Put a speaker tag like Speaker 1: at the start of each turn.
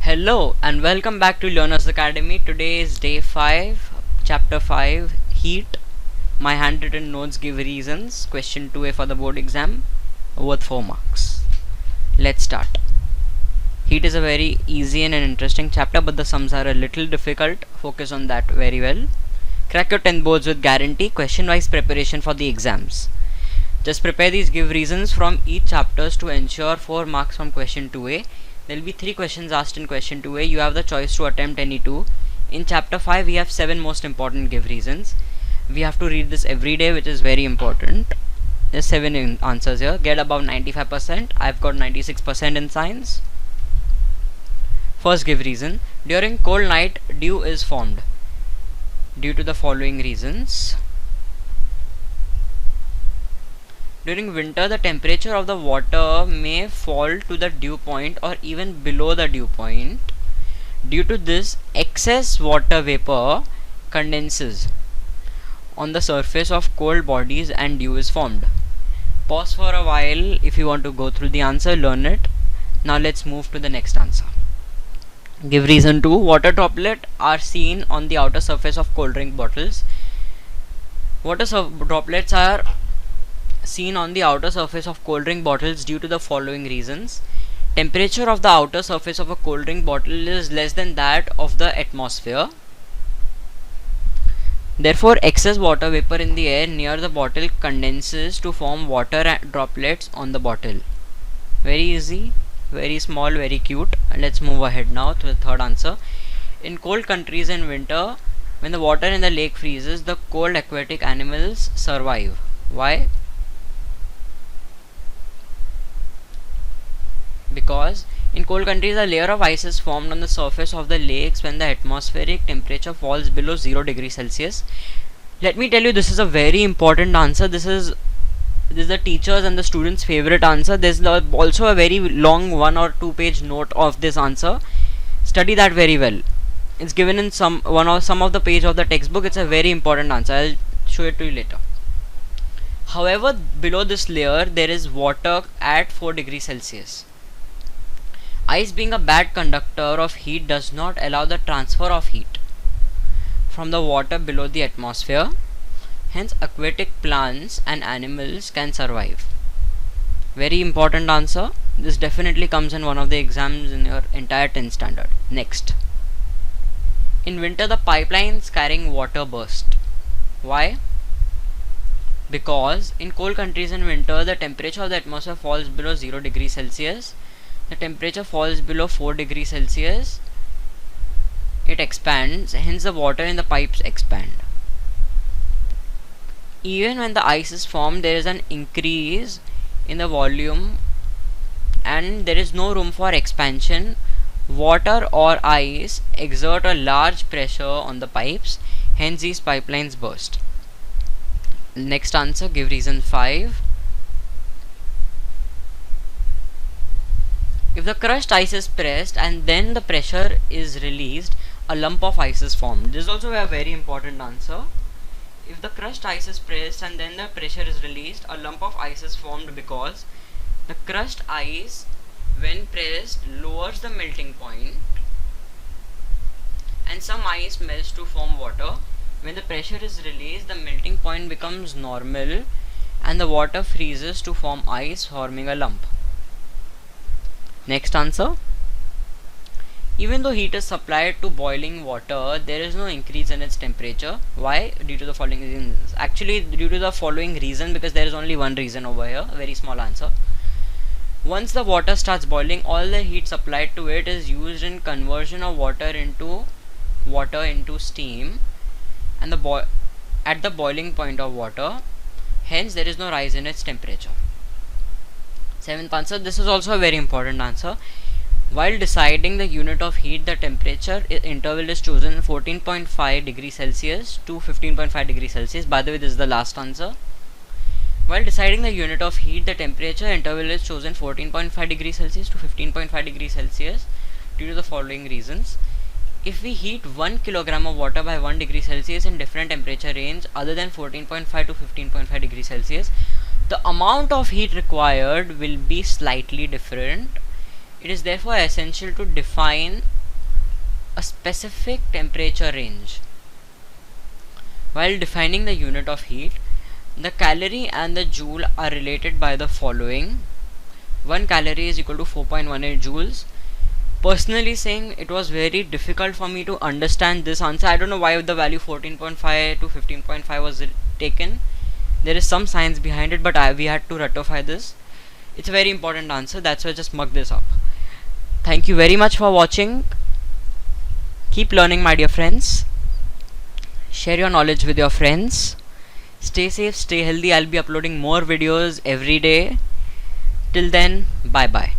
Speaker 1: Hello and welcome back to Learners Academy. Today is day 5, chapter 5, Heat. My handwritten notes give reasons. Question 2A for the board exam, worth 4 marks. Let's start. Heat is a very easy and an interesting chapter, but the sums are a little difficult. Focus on that very well. Crack your 10 boards with guarantee. Question wise preparation for the exams. Just prepare these give reasons from each chapters to ensure 4 marks from question 2A. There will be 3 questions asked in question 2A. You have the choice to attempt any 2. In chapter 5 we have 7 most important give reasons. We have to read this every day, which is very important. There's 7 answers here. Get above 95%. I've got 96% in science. First give reason. During cold night dew is formed due to the following reasons. During winter, the temperature of the water may fall to the dew point or even below the dew point. Due to this, excess water vapor condenses on the surface of cold bodies and dew is formed. Pause for a while if you want to go through the answer, learn it. Now let's move to the next answer. Give reason 2. Water droplets are seen on the outer surface of cold drink bottles. Water droplets are seen on the outer surface of cold drink bottles due to the following reasons. Temperature of the outer surface of a cold drink bottle is less than that of the atmosphere. Therefore, excess water vapor in the air near the bottle condenses to form water droplets on the bottle. Very easy, very small, very cute. Let's move ahead now to the third answer. In cold countries in winter, when the water in the lake freezes, the cold aquatic animals survive. Why? Because in cold countries a layer of ice is formed on the surface of the lakes when the atmospheric temperature falls below 0 degrees Celsius. Let me tell you, this is a very important answer. This is the teachers and the students' favorite answer. There's also a very long 1 or 2 page note of this answer. Study that very well. It's given in some of the page of the textbook. It's a very important answer. I'll show it to you later. However, below this layer there is water at 4 degrees Celsius. Ice, being a bad conductor of heat, does not allow the transfer of heat from the water below the atmosphere. Hence, aquatic plants and animals can survive. Very important answer. This definitely comes in one of the exams in your entire 10th standard. Next. In winter, the pipelines carrying water burst. Why? Because in cold countries in winter, the temperature of the atmosphere falls below 0 degrees Celsius. The temperature falls below 4 degrees Celsius. It expands, hence the water in the pipes expand. Even when the ice is formed, there is an increase in the volume and there is no room for expansion. Water or ice exert a large pressure on the pipes, hence these pipelines burst. Next answer, give reason 5. If the crushed ice is pressed and then the pressure is released, a lump of ice is formed. This is also a very important answer. If the crushed ice is pressed and then the pressure is released, a lump of ice is formed because the crushed ice, when pressed, lowers the melting point and some ice melts to form water. When the pressure is released, the melting point becomes normal and the water freezes to form ice, forming a lump. Next answer. Even though heat is supplied to boiling water, there is no increase in its temperature. Why? Due to the following reasons. Actually, due to the following reason, because there is only one reason over here. A very small answer. Once the water starts boiling, all the heat supplied to it is used in conversion of water into steam, and at the boiling point of water. Hence, there is no rise in its temperature. 7th answer. This is also a very important answer. While deciding the unit of heat, the temperature interval is chosen 14.5 degrees Celsius to 15.5 degrees Celsius. By the way, this is the last answer. While deciding the unit of heat, the temperature interval is chosen 14.5 degrees Celsius to 15.5 degrees Celsius due to the following reasons. If we heat 1 kilogram of water by 1 degree Celsius in different temperature range other than 14.5 to 15.5 degrees Celsius, the amount of heat required will be slightly different. It is therefore essential to define a specific temperature range. While defining the unit of heat, the calorie and the joule are related by the following. 1 calorie is equal to 4.18 joules. Personally saying, it was very difficult for me to understand this answer. I don't know why the value 14.5 to 15.5 was taken. There is some science behind it, but we had to rectify this. It's a very important answer, that's why I just mucked this up. Thank you very much for watching. Keep learning, my dear friends. Share your knowledge with your friends. Stay safe, stay healthy. I'll be uploading more videos every day. Till then, bye bye.